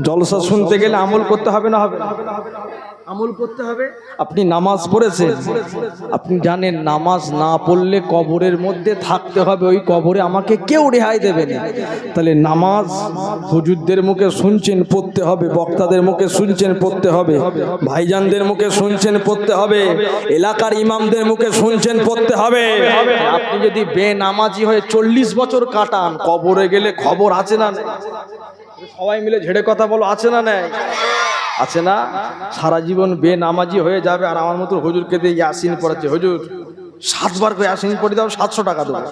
জলসা শুনতে গেলে আমল করতে হবে না হবে? আমল করতে হবে। আপনি নামাজ পড়েছেন, আপনি জানেন নামাজ না পড়লে কবরের মধ্যে থাকতে হবে, ওই কবরে আমাকে কেউ রেহাই দেবে না। তাহলে নামাজ হুজুরদের মুখে শুনছেন পড়তে হবে, বক্তাদের মুখে শুনছেন পড়তে হবে, ভাইজানদের মুখে শুনছেন পড়তে হবে, এলাকার ইমামদের মুখে শুনছেন পড়তে হবে। আপনি যদি বেনামাজি হয়ে 40 বছর কাটান, কবরে গেলে খবর আছে না? সবাই মিলে ঝেড়ে কথা বলো, আছে না? নাই আছে না? সারা জীবন বেনামাজি হয়ে যাবে, আর আমার মতো হুজুরকে দিয়ে ইয়াসিন পড়াচ্ছে, হুজুর 7 বার করে ইয়াসিন পড়ে দাও, 700 টাকা দেবো।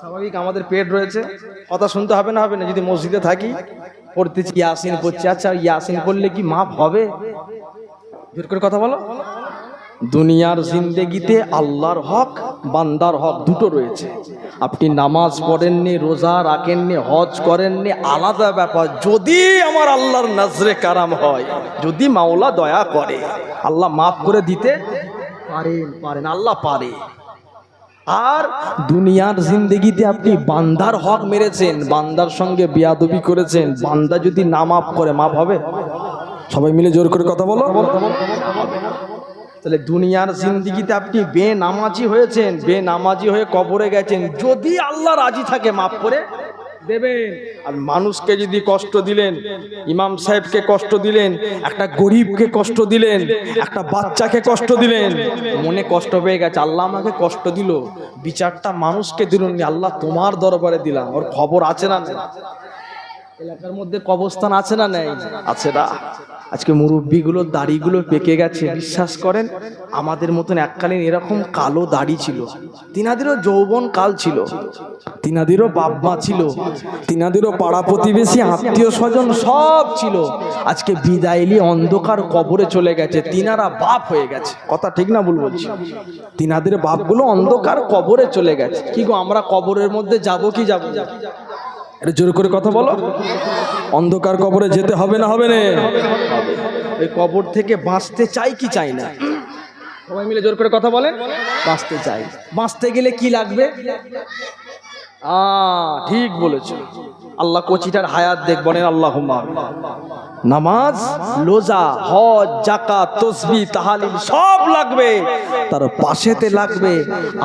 স্বাভাবিক, আমাদের পেট রয়েছে, কথা শুনতে হবে না হবে না? যদি মসজিদে থাকি, পড়তেছি ইয়াসিন পড়ছি, আচ্ছা ইয়াসিন পড়লে কি মাপ হবে? জোর করে কথা বলো। দুনিয়ার জিন্দেগিতে আল্লাহর হক, বান্দার হক দুটো রয়েছে। আপনি নামাজ পড়েননি, রোজা রাখেননি, হজ করেননি, আলাদা ব্যাপার। যদি আমার আল্লাহর নজরে কারাম হয়, যদি মাওলা দয়া করে, আল্লাহ মাফ করে দিতে পারেন, আল্লাহ পারে। আর দুনিয়ার জিন্দেগিতে আপনি বান্দার হক মেরেছেন, বান্দার সঙ্গে বেয়াদবি করেছেন, বান্দা যদি না মাফ করে, মাফ হবে? সবাই মিলে জোর করে কথা বলো। তাহলে দুনিয়ার জিন্দেগিতে আপনি বেনামাজি হয়েছেন, বেনামাজি হয়ে কবরে গেছেন, যদি আল্লাহ রাজি থাকে মাফ করে দেবেন। আর মানুষকে যদি কষ্ট দিলেন, ইমাম সাহেবকে কষ্ট দিলেন, একটা গরিবকে কষ্ট দিলেন, একটা বাচ্চাকে কষ্ট দিলেন, মনে কষ্ট পেয়ে গেছে, আল্লাহ আমাকে কষ্ট দিল, বিচারটা মানুষকে দিলেন, আল্লাহ তোমার দরবারে দিলাম, ওর খবর আছে না? এলাকার মধ্যে কবরস্থান আছে না? নেই? আছে না? আজকে মুরব্বিগুলোর দাড়িগুলো পেকে গেছে। বিশ্বাস করেন, আমাদের মতন এককালীন এরকম কালো দাড়ি ছিল, তিনাদেরও যৌবন কাল ছিল, তিনাদেরও বাপ মা ছিল, তিনাদেরও পাড়া প্রতিবেশী আত্মীয় স্বজন সব ছিল। আজকে বিদায়লি অন্ধকার কবরে চলে গেছে, তিনারা বাপ হয়ে গেছে। কথা ঠিক না ভুল বলছি? তিনাদের বাপগুলো অন্ধকার কবরে চলে গেছে। কি গো, আমরা কবরের মধ্যে যাব কি যাব? এটা জোর করে কথা বলো। অন্ধকার কবরে যেতে হবে না হবে না? এই কবর থেকে বাঁচতে চাই কি চাই না? সবাই মিলে জোর করে কথা বলেন। বাঁচতে চাই। বাঁচতে গেলে কি লাগবে? ঠিক বলেছো। আল্লাহ কচিটার হায়াত দেখবেন, আল্লাহুম্মা। নামাজ, রোজা, হজ, যাকাত, তাসবিহ, তাহলিল সব লাগবে, তার পাশেতে লাগবে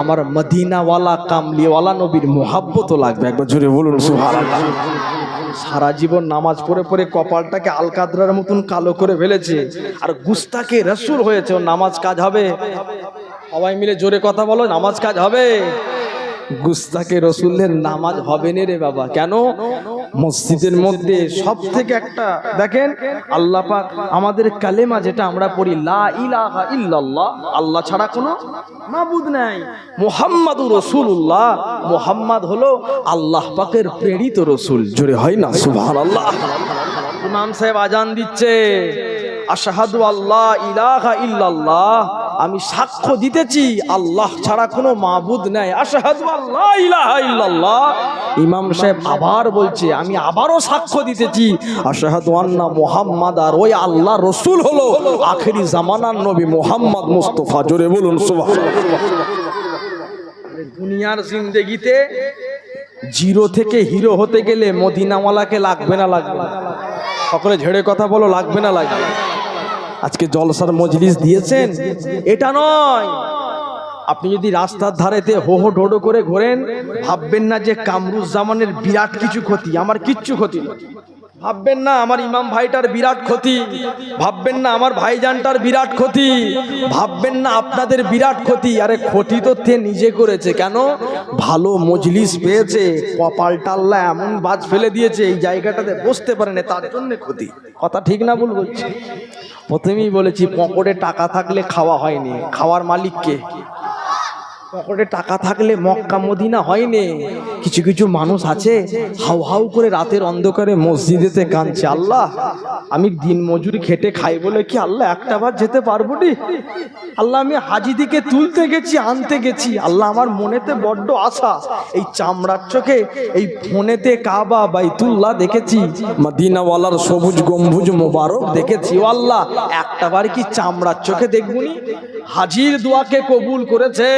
আমার মদিনাওয়ালা কামলিওয়ালা নবীর মোহাব্বতও লাগবে। একবার জোরে বলুন সুবহানাল্লাহ। সারা জীবন নামাজ পড়ে পড়ে কপালটাকে আলকাদরার মতন কালো করে ফেলেছে, আর গুস্তাকে রাসূল হয়েছে, ও নামাজ কাজ হবে? সবাই মিলে জোরে কথা বলো, নামাজ কাজ হবে? গুস্তাকে রসুলের নামাজ হবে না রে বাবা। কেন? মসজিদের মধ্যে সব থেকে একটা দেখেন, আল্লাহ পাক আমাদের কালেমা যেটা আমরা পড়ি, লা ইলাহা ইল্লাল্লাহ, আল্লাহ ছাড়া কোনো মাবুদ নাই, মুহাম্মাদুর রাসূলুল্লাহ, মুহাম্মদ হলো আল্লাহ পাকের প্রেরিত রসুল। জোরে হয় না সুবহানাল্লাহ? ইমাম সাহেব আজান দিচ্ছে, আশহাদু আল্লাহ ইলাহা ইল্লাল্লাহ, আমি সাক্ষ্য দিতেছি আল্লাহ ছাড়া কোনো মাবুদ নাই, আশহাদু আল্লাহ ইলাহা ইল্লাল্লাহ। ইমাম সাহেব আবার বলছে, আমি আবারও সাক্ষ্য দিতেছি আশহাদু আন্না মুহাম্মাদ, আর ওই আল্লাহ রসুল হলো আখেরি জামানার নবী মুহাম্মদ মুস্তাফা। জোরে বলুন সুবহানাল্লাহ। দুনিয়ার জিন্দেগিতে জিরো থেকে হিরো হতে গেলে মদিনাওয়ালাকে লাগবে না লাগবে? সকলে ঝেড়ে কথা বলো, লাগবে না লাগবে? আজকে জলসার মজলিস দিয়েছেন, এটা নয়। আপনি যদি রাস্তার ধারেতে হো হো ঢোডো করে ঘোরেন, ভাববেন না যে কামরুজ্জামানের বিরাট কিছু ক্ষতি, আমার কিচ্ছু ক্ষতি নেই। ভাববেন না আমার ইমাম ভাইটার বিরাট ক্ষতি, ভাববেন না আমার ভাইজানটার বিরাট ক্ষতি, ভাববেন না আপনাদের বিরাট ক্ষতি। আরে ক্ষতি তো তে নিজে করেছে। কেন? ভালো মজলিস পেয়েছে, কপালটা আল্লাহ এমন বাজ ফেলে দিয়েছে, এই জায়গাটাতে বসতে পারে না, তার জন্য ক্ষতি। কথা ঠিক না ভুল বলছি? প্রথমেই বলেছি, পকেটে টাকা থাকলে খাওয়া হয়নি, খাওয়ার মালিককে। পকেটে টাকা থাকলে মক্কা মদিনা হয়নি। কিছু কিছু মানুষ আছে হাউ হাউ করে রাতের অন্ধকারে মসজিদেতে কাঁদছে, আল্লাহ আমি দিন মজুরি খেটে খাই বলে কি আল্লাহ একটা বার যেতে পারবো নি? আল্লাহ আমি হাজিদিকে তুলতে গেছি, আনতে গেছি, আল্লাহ আমার মনেতে বড্ড আশা, এই চামড়ার চোখে এই ফোনেতে কাবা বাইতুল্লাহ দেখেছি, মদিনাওয়ালার সবুজ গম্বুজ মোবারক দেখেছি, ও আল্লাহ একটা বার কি চামড়ার চোখে দেখবনি? হাজির দোয়াকে কবুল করেছে,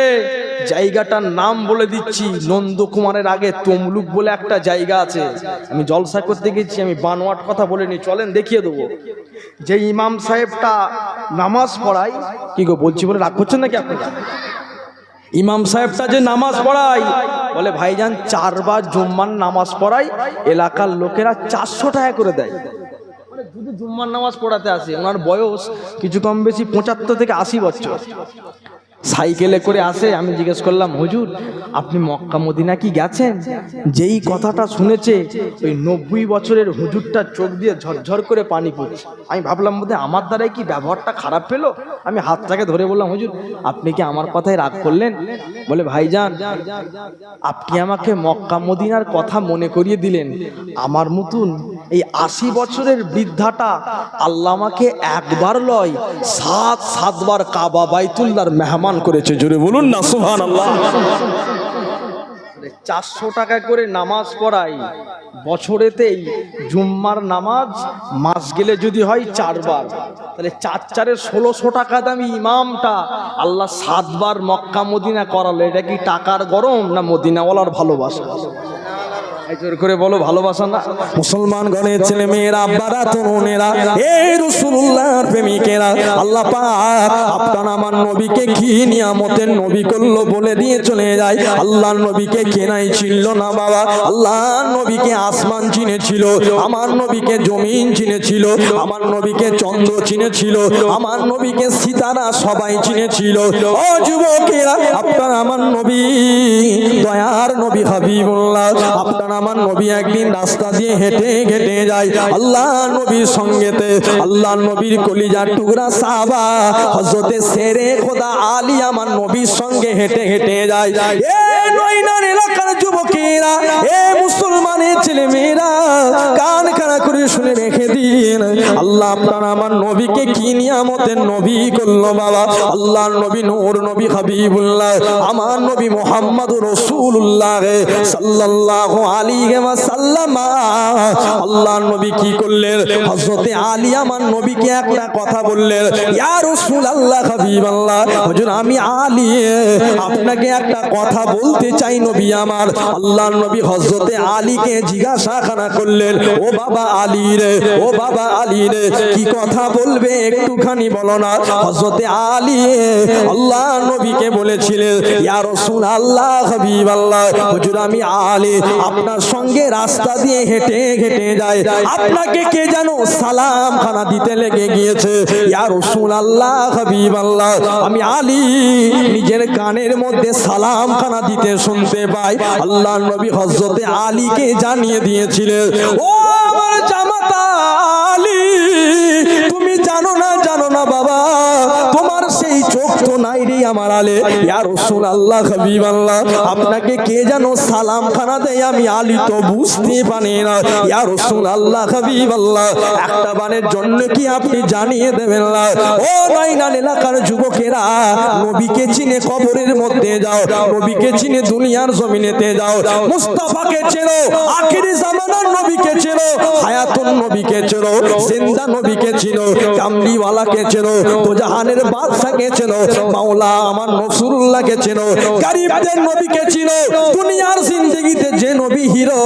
জায়গাটার নাম বলে দিচ্ছি, নন্দকুমারের আগে তমলুক বলে একটা জায়গা আছে। আমি জলসা করতে গেছি, আমি বানোয়াট কথা বলিনি, চলেন দেখিয়ে দেবো। যে ইমাম সাহেবটা নামাজ পড়ায়, কি গো বলছি বলে রাগ করছেন নাকি আপনারা? ইমাম সাহেবটা যে নামাজ পড়ায়, বলে ভাইজান 4 বার জুম্মার নামাজ পড়াই, এলাকার লোকেরা 400 টাকা করে দেয়। যদি জুম্মার নামাজ পড়াতে আসে, ওনার বয়স কিছু কম বেশি 75 থেকে 80 বছর। সাইকেলে করে আসে। আমি জিজ্ঞেস করলাম, হুজুর আপনি মক্কা মদিনা কি গেছেন? যেই কথাটা শুনেছে ওই 90 বছরের হুজুরটা চোখ দিয়ে ঝরঝর করে পানি পড়ছে। আমি ভাবলাম বোধহয় আমার দ্বারাই কি ব্যবহারটা খারাপ পেলো। আমি হাতটাকে ধরে বললাম, হুজুর আপনি কি আমার কথায় রাগ করলেন? বলে ভাইজান আপনি আমাকে মক্কা মদিনার কথা মনে করিয়ে দিলেন। আমার মতন এই 80 বছরের বৃদ্ধাটা আল্লাহ আমাকে একবার লয় 7 বার কাবা বাইতুল্লাহর মেহমান করেছে। জোরে বলুন না সুবহানাল্লাহ। 400 টাকা করে নামাজ পড়াই, বছরেতেই জুম্মার নামাজ মাস গেলে যদি হয় 4 বার, তাহলে 4 4-এ 1600 টাকা দামি ইমামটা আল্লাহ 7 বার মক্কা মদিনা করালো। এটা কি টাকার গরম না মদিনাওয়ালার ভালোবাসা? জোর করে বলো ভালোবাসা না? মুসলমান গণের ছেলে মেয়েরা, আব্বারা, তরুণেরা, এই রাসূলুল্লাহর প্রেমিকেরা, আল্লাহ পাক আপনার আমার নবীকে কি নিয়ামতের নবী করলো বলে দিয়ে চলে যায়। আল্লাহর নবীকে কেনাই ছিল না বাবা। আল্লাহর নবীকে আসমান চিনেছিল, আমার নবীকে জমিন চিনেছিল, আমার নবীকে চন্দ্র চিনেছিল, আমার নবীকে সিতারা সবাই চিনেছিল। ও যুবকেরা, আপনার আমার নবী দয়ার নবী হাবিবুল্লাহ, আপনার আমার নবী একদিন রাস্তা দিয়ে হেঁটে হেঁটে যায়। আল্লাহ নবীর সঙ্গেতে আল্লাহ নবীর কলিজার টুকরা সাহাবা হযরতে শেরে খোদা আলী আমার নবীর সঙ্গে হেঁটে হেঁটে যায়। এ নয়নার এলাকার যুবকেরা, এ মুসলমানের ছেলে মেয়েরা, কান খাড়া করে শুনে রেখে দিন। আল্লাহ আপনার আমার নবীকে কি নিয়ামতের নবী করলো বাবা। আল্লাহর নবী নূর নবী হাবিবুল্লাহ, আমার নবী মুহাম্মদুর রাসূলুল্লাহ সাল্লাল্লাহু আলাইহি ওয়াসাল্লাম। আল্লাহর নবী কি করলেন? হযরতে আলী আমার নবীকে একটা কথা বললেন, ইয়া রাসূলুল্লাহ হাবিবাল্লাহ, হুজুর আমি আলী আপনাকে একটা কথা বলতে চাই নবী আমার। আল্লাহর নবী হযরতে আলীকে জিজ্ঞাসা করলেন, ও বাবা আলী রে, ও বাবা আলী রে, কি কথা বলবে একটুখানি বলো না। হযরতে আলী আল্লাহর নবীকে বলেছিলেন, ইয়া রাসূলুল্লাহ হাবিবাল্লাহ, হুজুর আমি আলী আপনার সঙ্গে রাস্তা দিয়ে হেঁটে হেঁটে যায়, আপনাকে কে যেন সালাম খানা দিতে লেগে গিয়েছে। ইয়া রাসূলুল্লাহ হাবিবাল্লাহ, আমি আলী নিজের কানের মধ্যে সালাম খানা দিতে শুনতে পাই। আল্লাহর নবী হযরতে আলীকে জানিয়ে দিয়েছিলেন, ও আমার জামাতা আলী, তুমি জানো না বাবা, তোমার সেই চোখ তো নাই রে আমার আলী। ইয়া রাসূলুল্লাহ হাবিবাল্লাহ, আপনাকে কে যেন সালাম খানা দেয়, আমি আলী তো বুঝতে পারি না। ইয়া রাসূলুল্লাহ হাবিবাল্লাহ, একটা বারের জন্য কি আপনি জানিয়ে দেবেন না? ও নয়নান এলাকার যুবকেরা, নবীকে চিনে কবরের মধ্যে যাও, নবীকে চিনে দুনিয়ার জমিনেতে যাও, মুস্তাফাকে চেনো, আখিরি জামানার নবীকে চেনো, হায়াতুন নবীকে চেনো, জিন্দা নবীকে চিনো, কামলিওয়ালাকে চেনো, দোজাহানের বাদশাকে চেনো, মাওলা আমার রাসূলুল্লাহকে চেনো, গরিবদের নবীকে চিনো। দুনিয়ার জিন্দেগিতে যে নবী হিরো,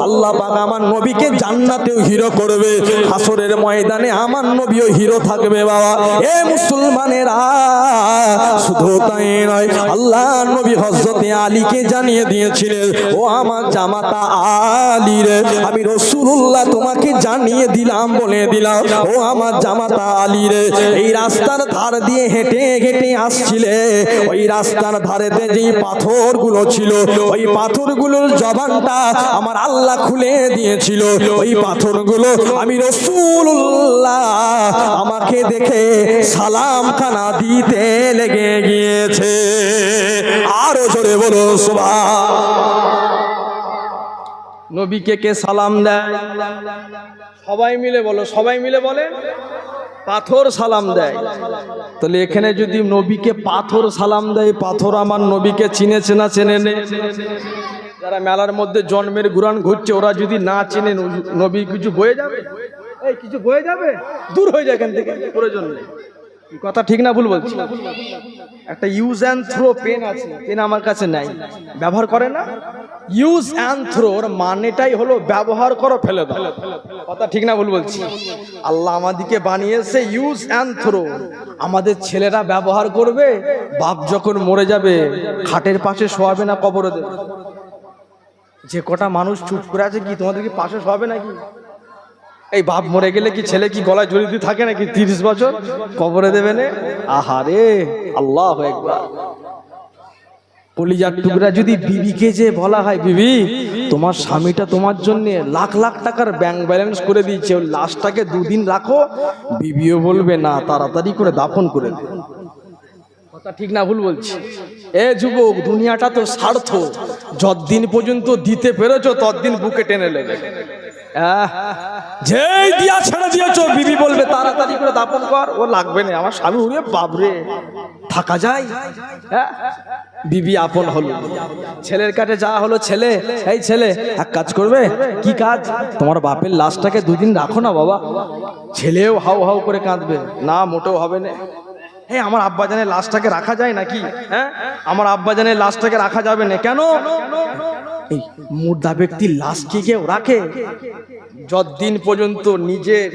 আল্লাহ পাক আমার নবীকে জান্নাতেও হিরো করবে, হাসরের ময়দানে আমার নবীও হিরো থাকবে বাবা। এ মুসলমানেরা, শুধু তাই নয়, আল্লাহ নবী হযরতে আলীকে জানিয়ে দিয়েছিলেন, ও আমার জামাতা আলী রে, আমি রাসূলুল্লাহ তোমাকে জানিয়ে দিলাম, বলে দিলাম, ও আমার জামাতা আলী রে, এই রাস্তার ধার দিয়ে হেঁটে হেঁটে আসছিলে, ওই রাস্তার ধারেতে যেই পাথরগুলো ছিল, ওই পাথরগুলোর জবানটা আমার আল্লাহ খুলে দিয়েছিল। ওই পাথরগুলো আমি রাসূলুল্লাহ আমাকে দেখে সালাম খানা দিতে লেগে গিয়েছে। আরো জোরে বলো সুবহান। নবীকে কে সালাম দেয়? সবাই মিলে বলো, সবাই মিলে বলে পাথর সালাম দেয়। তাহলে এখানে যদি নবীকে পাথর সালাম দেয়, পাথর আমার নবীকে চিনেছে না চেনে নেই? যারা মেলার মধ্যে জন্মের গুরান ঘুরছে, ওরা যদি না চেনে নবী কিছু বয়ে যাবে? এই কিছু বয়ে যাবে? দূর হয়ে যায় এখান থেকে, প্রয়োজন নেই। কথা ঠিক না ভুল বলছি? একটা ইউজ অ্যান্ড থ্রো পেন আছে, পেন আমার কাছে নাই, ব্যবহার করে না। ইউজ অ্যান্ড থ্রোর মানেটাই হলো ব্যবহার করো, ফেলে দাও। কথা ঠিক না ভুল বলছি? আল্লাহ আমাদেরকে বানিয়েছে ইউজ অ্যান্ড থ্রো। আমাদের ছেলেরা ব্যবহার করবে, বাপ যখন মরে যাবে খাটের পাশে শোয়াবে না কবরে দেবে। যে কটা মানুষ চুপ করে আছে, কি তোমাদের কি পাশে শোয়াবে নাকি? এই বাপ মরে গেলে কি ছেলে কি গলায় জড়িয়ে দিয়ে থাকে নাকি 30 বছর? কবরে দেবে না। আহারে আল্লাহু আকবার। কলিজার টুকরা যদি বিবিকে যে বলা হয়, বিবি তোমার স্বামীটা তোমার জন্য লাখ লাখ টাকার ব্যাংক ব্যালেন্স করে দিয়েছে, ওই লাশটাকে 2 দিন রাখো, বিবিও বলবে না, তাড়াতাড়ি করে দাফন করে দে। কথা ঠিক না ভুল বলছি? এ যুবক, দুনিয়াটা তো স্বার্থ, যতদিন পর্যন্ত দিতে পেরেছো ততদিন বুকে টেনে লেগে, যেই দিয়া ছেড়ে দিয়েছো বিবি বলবে তাড়াতাড়ি করে দাফন কর, ও লাগবে না আমার স্বামী। উড়ে বাবরে, থাকা যায়? বিবি আপন হলো, ছেলের কাছে যা হলো, ছেলে এই ছেলে এক কাজ করবে। কি কাজ? তোমার বাপের লাশটাকে 2 দিন রাখো না বাবা। ছেলেও হাউ হাউ করে কাঁদবে, না মোটেও হবে না। হ্যাঁ, আমার আব্বাজানের লাশটাকে রাখা যায় নাকি? হ্যাঁ, আমার আব্বাজানের লাশটাকে রাখা যাবে না কেন? এই মুর্দা ব্যক্তির লাশ কি কেউ রাখে? যতদিন পর্যন্ত নিজের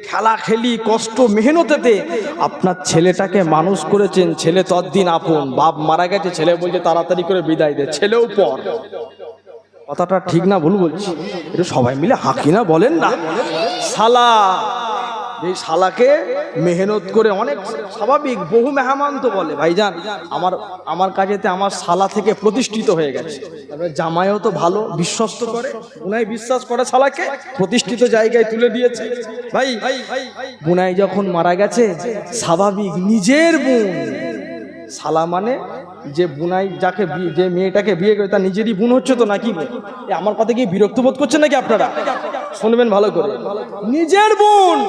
খেলা খেলি কষ্ট মেহনতেতে আপনার ছেলেটাকে মানুষ করেছেন, ছেলে ততদিন আপন। বাপ মারা গেছে, ছেলে বলছে তাড়াতাড়ি করে বিদায় দে, ছেলেও পর। কথাটা ঠিক না ভুল বলছি? এটা সবাই মিলে হাঁকি না বলেন না? শালা, এই শালাকে মেহনত করে অনেক স্বাভাবিক, বহু মেহমান তো বলে ভাইজান আমার কাজেতে আমার শালা থেকে প্রতিষ্ঠিত হয়ে গেছে। তারপরে জামাইও তো ভালো, বিশ্বস্ত করে, বুনাই বিশ্বাস করে শালাকে প্রতিষ্ঠিত জায়গায় তুলে দিয়েছে। ভাই বুনাই যখন মারা গেছে, স্বাভাবিক নিজের বোন, শালা মানে যে বুনাই যাকে যে মেয়েটাকে বিয়ে করে তার নিজেরই বোন হচ্ছে তো নাকি? আমার কথা কি বিরক্ত বোধ করছেন নাকি আপনারা? শুনবেন ভালো করে, নিজের বোন।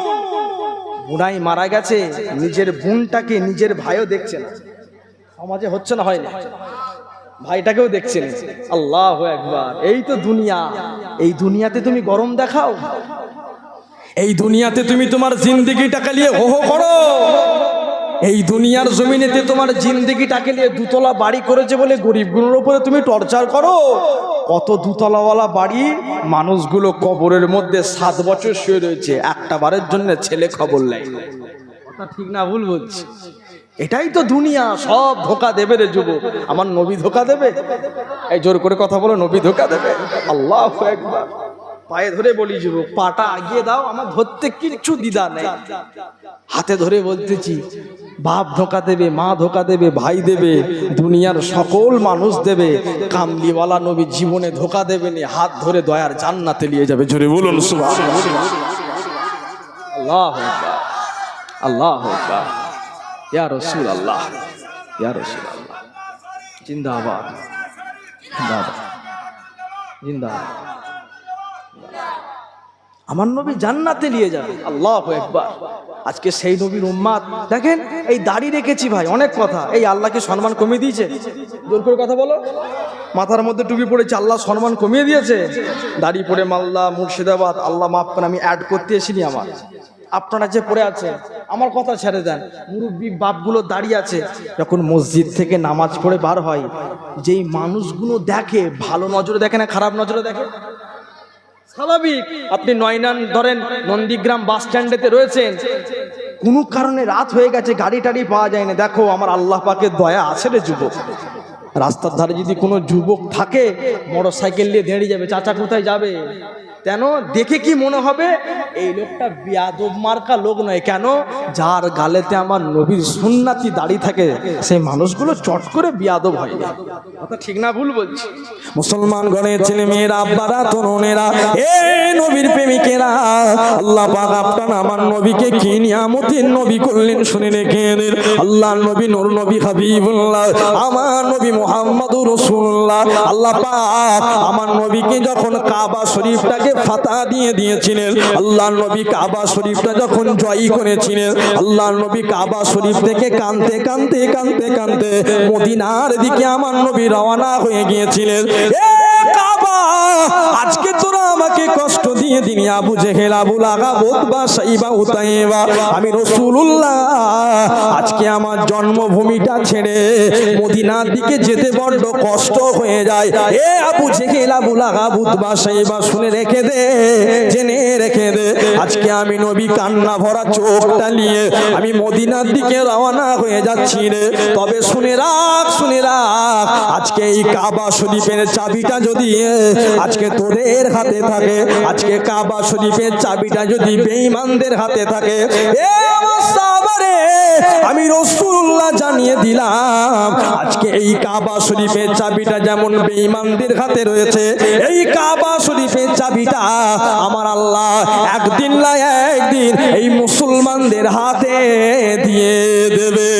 বুনাই মারা গেছে, নিজের বোনটাকে নিজের ভাইও দেখছে না। সমাজে হচ্ছে না, হয় না? ভাইটাকেও দেখছেন। আল্লাহু আকবার। এই তো দুনিয়া। এই দুনিয়াতে তুমি গরম দেখাও, এই দুনিয়াতে তুমি তোমার জিন্দেগিটাকে নিয়ে হো হো করো, এই দুনিয়ার জমিনেতে তোমার জিন্দেগিটাকে নিয়ে 2 তলা বাড়ি করেছে বলে গরিবগুলোর উপরে তুমি টর্চার করো। কত 2 তলাওয়ালা বাড়ি, মানুষগুলো কবরের মধ্যে 7 বছর শুয়ে রয়েছে, একটা বারের জন্য ছেলে খবর নেয়। কথা ঠিক না ভুল বলছি? এটাই তো দুনিয়া। সব ধোকা দেবে রে যুবক। আমার নবী ধোকা দেবে? এই জোর করে কথা বলো, নবী ধোকা দেবে? আল্লাহু আকবার। পায়ে ধরে বলি যুবক, পাটা আগিয়ে দাও, আমার ধরতে কিচ্ছু দ্বিধা নেই। হাতে ধরে বলতেছি, বাপ ধোকা দেবে, মা ধোকা দেবে, ভাই দেবে, দুনিয়ার সকল মানুষ দেবে, কামলিওয়ালা নবী জীবনে ধোকা দেবে না। হাত ধরে দয়ার জান্নাতে নিয়ে যাবে। জোরে বলুন সুবহানাল্লাহ। আল্লাহু আকবার, আল্লাহু আকবার। ইয়া রাসূলুল্লাহ, ইয়া রাসূলুল্লাহ। জিন্দাবাদ, জিন্দাবাদ, জিন্দাবাদ। আমার নবী জান্নাতে নিয়ে যাবে। আল্লাহু আকবার। আজকে সেই নবীর উম্মাত দেখেন, এই দাড়ি রেখেছি ভাই, অনেক কথা। এই আল্লাহকে সম্মান কমিয়ে দিয়েছে? জোর করে কথা বলো। মাথার মধ্যে টুপি পড়েছে, আল্লাহ সম্মান কমিয়ে দিয়েছে? দাড়ি পড়ে মালদা, মুর্শিদাবাদ, আল্লাহ মাফ করে, আমি অ্যাড করতে এসিনি। আমার আপনারা যে পড়ে আছেন, আমার কথা ছেড়ে দেন, মুরব্বী বাপগুলো দাঁড়িয়ে আছে, যখন মসজিদ থেকে নামাজ পড়ে বার হয়, যেই মানুষগুলো দেখে, ভালো নজরে দেখে না খারাপ নজরে দেখে? স্বাভাবিক। আপনি নয়নান ধরেন, নন্দীগ্রাম বাস স্ট্যান্ডেতে রয়েছেন, কোনো কারণে রাত হয়ে গেছে, গাড়ি টাড়ি পাওয়া যায় না। দেখো আমার আল্লাহ পাকের দয়া আছে রে যুবক। রাস্তার ধারে যদি কোনো যুবক থাকে, মোটর সাইকেল নিয়ে দাঁড়িয়ে যাবে, চাচা কোথায় যাবে? কেন? দেখে কি মনে হবে এই লোকটা বিয়াদব মার্কা লোক নয়। কেন? যার গালেতে আমার নবীর সুন্নাতি দাড়ি থাকে, সেই মানুষগুলো চট করে বিয়াদব হয় না। কথা ঠিক না ভুল বলছি? মুসলমান গণের ছেলে মেয়েরা, আব্বারা, তরুণেরা, এ নবীর প্রেমিকেরা, আল্লাহ পাক আপনার আমার নবীকে কি নিয়ামতের নবী করলেন শুনে রেখেন। আল্লাহর নবী নূর নবী হাবিবুল্লাহ, আমার নবী মুহাম্মদুর রাসূলুল্লাহ। আল্লাহ পাক আমার নবীকে যখন কাবা শরীফটাকে ফাতা দিয়ে দিয়েছিলেন, আল্লাহর নবী কাবা শরীফটা যখন জয় করেছিলেন, আল্লাহর নবী কাবা শরীফ থেকে কাঁদতে কাঁদতে কাঁদতে কাঁদতে মদিনার দিকে আমার নবী রওনা হয়ে গিয়েছিলেন। এ কাবা আজকে তোরা আমাকে কষ্ট দিয়ে দিনি আবু জেহেল আবু লাগাব উতবা সাইবা উতাইবা আমি রাসূলুল্লাহ আজকে আমার জন্মভূমিটা ছেড়ে মদিনার দিকে যেতে বড্ড কষ্ট হয়ে যায় এ আবু জেহেল আবু লাগাব উতবা সাইবা শুনে রেখে দে জেনে রেখে দে আজকে আমি নবী কান্না ভরা চোখটা নিয়ে আমি মদিনার দিকে রওনা হয়ে যাচ্ছি রে তবে শুনে রাখ আজকে এই কাবা শরীফের চাবিটা যদি আজকে তোদের হাতে থাকে আজকে কাবা শরীফের চাবিটা যদি বেঈমানদের হাতে থাকে এ আমার সাহাবারে আমি রাসূলুল্লাহ জানিয়ে দিলাম আজকে এই কাবা শরীফের চাবিটা যেমন বেঈমানদের হাতে রয়েছে এই কাবা শরীফের চাবিটা আমার আল্লাহ একদিন না একদিন এই মুসলমানদের হাতে দিয়ে দেবে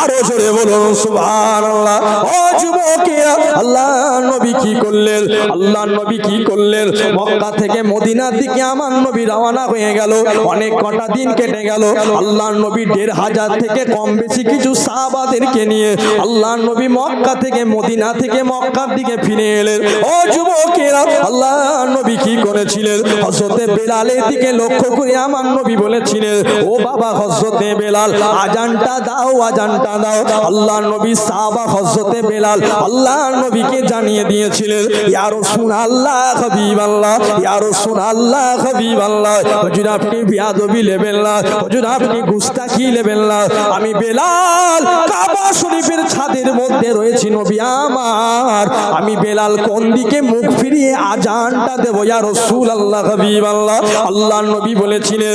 আরো জোরে বলুন সুবহানাল্লাহ ও যুবকেরা আল্লাহ নবী কি করলেন মক্কা থেকে মদিনার দিকে আমার নবী রওনা হয়ে গেল অনেক কটা দিন কেটে গেল আল্লাহর নবী 1500 থেকে কম বেশি কিছু সাহাবাদেরকে নিয়ে আল্লাহর নবী মক্কা থেকে মদিনা থেকে মক্কার দিকে ফিরে এলেন ও যুবকেরা আল্লাহর নবী কি করেছিলেন হযরতে বেলালের দিকে লক্ষ্য করে আমার নবী বলেছিলেন ও বাবা হযরতে বেলাল আজানটা দাও আল্লাহর নবী সাহাবা হযরতে বেলাল আল্লাহর নবীকে জানিয়ে দিয়েছিলেন ইয়া রাসূলুল্লাহ হাবিবাল্লাহ ইয়া রাসূলুল্লাহ হাবিবাল্লাহ হুজুর আপনি বিয়াদবি নেবেন না হুজুর আপনি গুস্তাখি নেবেন না আমি বেলাল কাবা শরীফের ছাদের মধ্যে রয়েছি নবী আমার আমি বেলাল কোন দিকে মুখ ফিরিয়ে আজানটা দেব ইয়া রাসূলুল্লাহ হাবিবাল্লাহ আল্লাহর নবী বলেছিলেন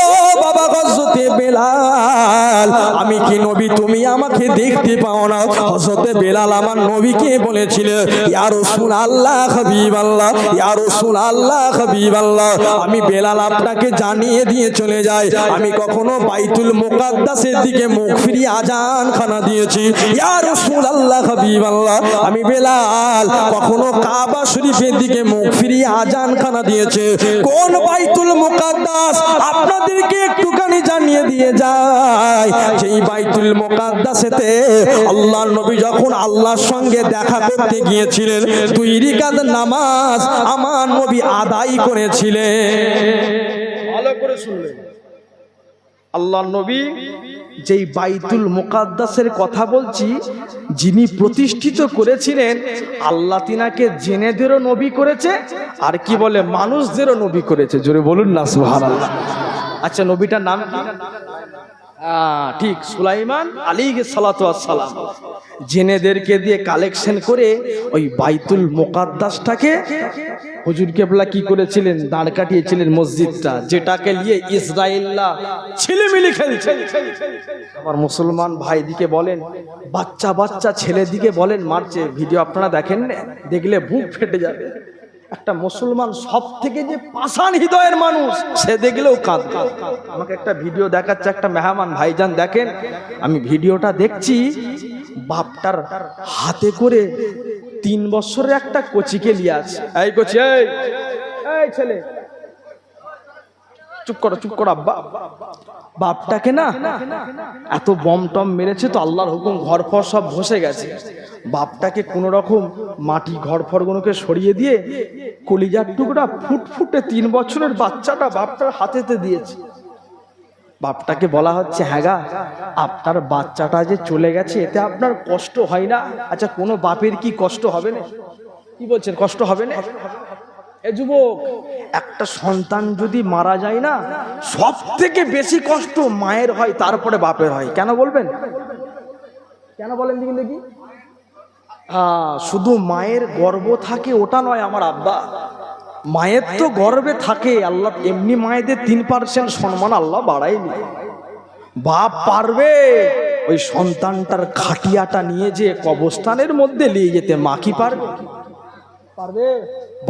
ও বাবা হযরতে বেলাল আমি কি নবী তুমি আমাকে দেখতে পাও না হযরতে বেলাল আমার নবীকে বলেছিলেন ইয়া রাসূলুল্লাহ হাবিবাল্লাহ ইয়া রাসূলুল্লাহ হাবিবাল্লাহ আমি বেলাল আপনাকে জানিয়ে দিয়ে চলে যাই আমি কখনো বাইতুল মুকাদ্দাসের দিকে মুখ ফিরিয়ে আজান খানা দিয়েছি ইয়া রাসূলুল্লাহ হাবিবাল্লাহ আমি বেলাল কখনো কাবা শরীফের দিকে মুখ ফিরিয়ে আজান খানা দিয়েছে কোন বাইতুল মুকাদ্দাস আপনাদেরকে একটুখানি জানিয়ে দিয়ে যায় যেই বাইতুল মুকাদ্দাসেতে আল্লাহর নবী যখন আল্লাহর সঙ্গে দেখা করতে গিয়েছিলেন 2 রাকাত নামাজ আমার নবী আদায় করেছিলেন ভালো করে শুনলেন আল্লাহর নবী যেই বাইতুল মুকাদ্দাসের কথা বলছি যিনি প্রতিষ্ঠিত করেছিলেন আল্লাহ তিনাকে জেনেদেরও নবী করেছে আর কি বলে মানুষদেরও নবী করেছে জোরে বলুন না সুবহানাল্লাহ আচ্ছা নবীটার নাম কি ঠিক সুলাইমান আলাইহিস সালাতু ওয়াস সালাম জেনেদেরকে দিয়ে কালেকশন করে ওই বাইতুল মুকাদ্দাসটাকে হুজুর কেবলা কি করেছিলেন দাঁড় কাটিয়েছিলেন মসজিদটা যেটাকে নিয়ে ইসরায়েলরা ছেলেমিলি খেলছে আমার মুসলমান ভাই দিকে বলেন বাচ্চা ছেলে দিকে বলেন মারছে ভিডিও আপনারা দেখেন না দেখলে বুক ফেটে যাবে একটা মুসলমান সব থেকে যে পাষাণ হৃদয়ের মানুষ সে দেখলেও কাঁদবে আমাকে একটা ভিডিও দেখাচ্ছে একটা মেহমান ভাইজান দেখেন আমি ভিডিওটা দেখছি বাপটার হাতে করে 3 বছরের একটা কোচিকে নিয়ে আসে এই কোচি এই ছেলে চুপ করো আব্বা বাপটাকে না এত বম টম মেরেছে তো আল্লাহর হুকুম ঘর ফর সব বসে গেছে বাপটাকে কোন রকম মাটি ঘর ফরগুলোকে সরিয়ে দিয়ে কলিজার টুকরা ফুটফুটে 3 বছরের বাচ্চাটা বাপটার হাতেতে দিয়েছে বাপটাকে বলা হচ্ছে হ্যাঁ গা আপনার বাচ্চাটা যে চলে গেছে এতে আপনার কষ্ট হয় না আচ্ছা কোনো বাপের কি কষ্ট হবে না কি বলছেন কষ্ট হবে না এ যুবক একটা সন্তান যদি মারা যায় না সব থেকে বেশি কষ্ট মায়ের হয় তারপরে বাপের হয় কেন বলবেন কেন বলেন দেখি শুধু মায়ের গর্ব থাকে ওটা নয় আমার আব্বা মায়ের তো গর্বে থাকে আল্লাহ এমনি মায়েদের 3% সম্মান আল্লাহ বাড়ায়নি বাপ পারবে ওই সন্তানটার খাটিয়াটা নিয়ে যে কবরস্থানের মধ্যে নিয়ে যেতে মা কি পারবে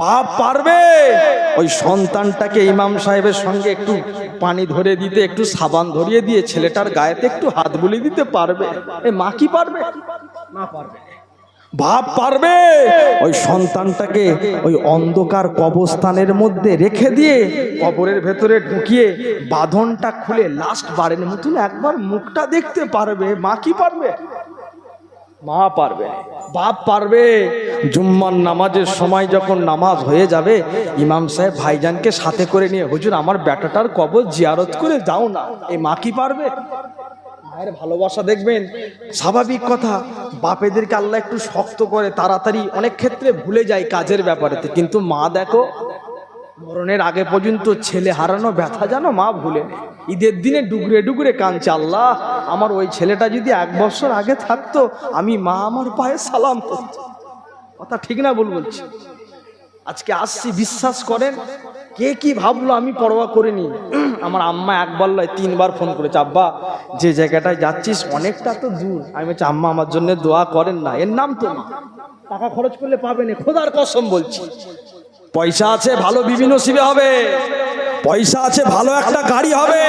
বাপ পারবে ওই সন্তানটাকে ইমাম সাহেবের সঙ্গে একটু পানি ধরে দিতে একটু সাবান ধরিয়ে দিয়ে ছেলেটার গায়েতে একটু হাত বুলিয়ে দিতে পারবে এ মা কি পারবে না পারবে বাপ পারবে ওই সন্তানটাকে ওই অন্ধকার কবরস্থানের মধ্যে রেখে দিয়ে কবরের ভেতরে ঢুকিয়ে বাঁধনটা খুলে লাস্ট বারের মতন একবার মুখটা দেখতে পারবে মা কি পারবে মা পারবে, বাপ পারবে। জুম্মার নামাজের সময় যখন নামাজ হয়ে যাবে, ইমাম সাহেব ভাইজানকে সাথে করে নিয়ে, হুজুর আমার বেটাটার কবর জিয়ারত করে যাও না, এই মা কি পারবে? মায়ের ভালোবাসা দেখবেন, স্বাভাবিক কথা, বাপেদেরকে আল্লাহ একটু শক্ত করে, তাড়াতাড়ি অনেক ক্ষেত্রে ভুলে যায় কাজের ব্যাপারেতে, কিন্তু মা দেখো মরণের আগে পর্যন্ত ছেলে হারানো ব্যথা জানো মা ভুলে নেই। ঈদের দিনে ডুগরে ডুগরে কাঁদছে, আল্লাহ আমার ওই ছেলেটা যদি 1 বছর আগে থাকতো, আমি মা আমার পায়ে সালাম করত। কথা ঠিক না ভুল বলছি? আজকে আসছি, বিশ্বাস করেন, কে কি ভাবলো আমি পরোয়া করিনি। আমার আম্মা একবার নয় 3 বার ফোন করেছে, আব্বা যে জায়গাটায় যাচ্ছিস অনেকটা তো দূর। আমি বলছি আম্মা আমার জন্য দোয়া করেন না, এর নাম তো মা, টাকা খরচ করলে পাবে না, খোদার কসম বলছি। পয়সা আছে ভালো বিবি নসিবে হবে, পয়সা আছে ভালো একটা গাড়ি হবে,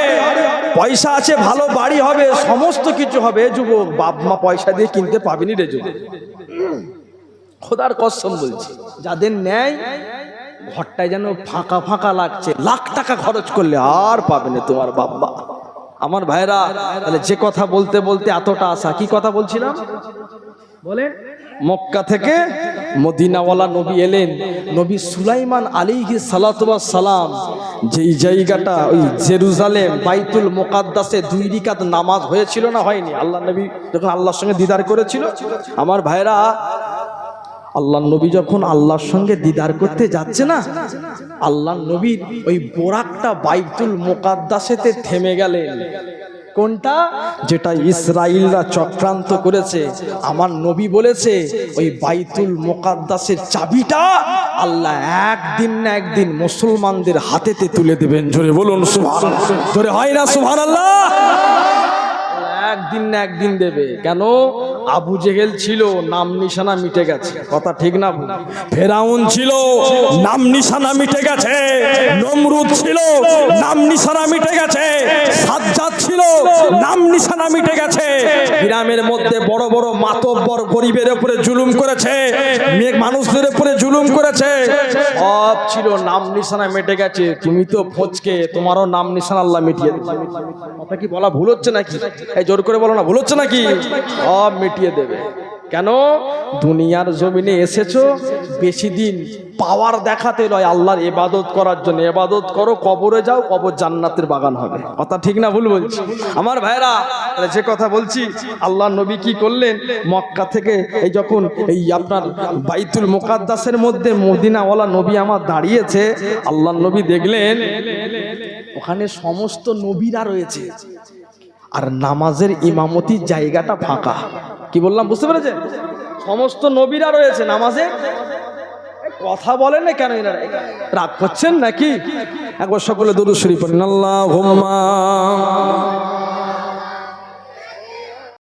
পয়সা আছে ভালো বাড়ি হবে, সমস্ত কিছু হবে। যুবক, বাপ মা পয়সা দিয়ে কিনতে পাবেনি রে যুবক, খোদার কসম বলছি। যাদের নেয় ঘরটায় যেন ফাঁকা ফাঁকা লাগছে, লাখ টাকা খরচ করলে আর পাবে না তোমার বাবা। আমার ভাইরা, তাহলে যে কথা বলতে বলতে এতটা আশা, কি কথা বলছিলাম বলেন? মক্কা থেকে মদিনাওয়ালা নবী এলেন, নবী সুলাইমান আলাইহিস সালাতু ওয়াস সালাম যেই জায়গাটা, ওই জেরুজালেম বাইতুল মুকাদ্দাসে 2 রাকাত নামাজ হয়েছিল না হয়নি? আল্লাহ নবী যখন আল্লাহর সঙ্গে দিদার করেছিল, আমার ভাইরা, আল্লাহ নবী যখন আল্লাহর সঙ্গে দিদার করতে যাচ্ছে না, আল্লাহ নবীর ওই বোরাকটা বাইতুল মুকাদ্দাসেতে থেমে গেলেন। কোনটা? যেটা ইসরাইলরা চক্রান্ত করেছে। আমার নবী বলেছে ওই বাইতুল মুকাদ্দাসের চাবিটা আল্লাহ একদিন না একদিন মুসলমানদের হাতেতে তুলে দেবেন। জোরে বলুন সুবহানাল্লাহ। জোরে হয় না সুবহানাল্লাহ? একদিন না একদিন দেবে। কেন? আবু জেহেল ছিল, নাম নিশানা মিটে গেছে। কথা ঠিক না? ফেরাউন ছিল, নাম নিশানা মিটে গেছে। নমরুদ ছিল, নাম নিশানা মিটে গেছে। সাজ্জাদ ছিল, নাম নিশানা মিটে গেছে। গ্রামের মধ্যে বড় বড় মাতব্বর গরিবের উপরে জুলুম করেছে, মানুষদের উপরে জুলুম করেছে, সব ছিল, নাম নিশানা মিটে গেছে। তুমি তো ফচকে, তোমারও নাম নিশানা আল্লাহ মিটিয়ে দেবে। কথা কি বলা ভুল হচ্ছে নাকি? এই জোর করে বলো না, ভুল হচ্ছে নাকি? সব মিটিয়ে দেবে। কেন? দুনিয়ার জমিনে এসেছো বেশি দিন পাওয়ার দেখাতে নয়, আল্লাহর ইবাদত করার জন্য। ইবাদত করো, কবরে যাও, কবর জান্নাতের বাগান হবে। কথা ঠিক না ভুল বলছি? আমার ভাইরা, যে কথা বলছি, আল্লাহ নবী কি করলেন? মক্কা থেকে এই যখন এই আপনার বাইতুল মুকাদ্দাসের মধ্যে মদিনাওয়ালা নবী আমার দাঁড়িয়েছে, আল্লাহ নবী দেখলেন ওখানে সমস্ত নবীরা রয়েছে, আর নামাজের ইমামতির জায়গাটা ফাঁকা। কি বললাম বুঝতে পেরেছেন? সমস্ত নবীরা রয়েছে, নামাজে কথা বলেন না কেন? এনারা রাগ করছেন নাকি? একবার সকলে দুরূদ শরীফ পড়েন, আল্লাহুম্মা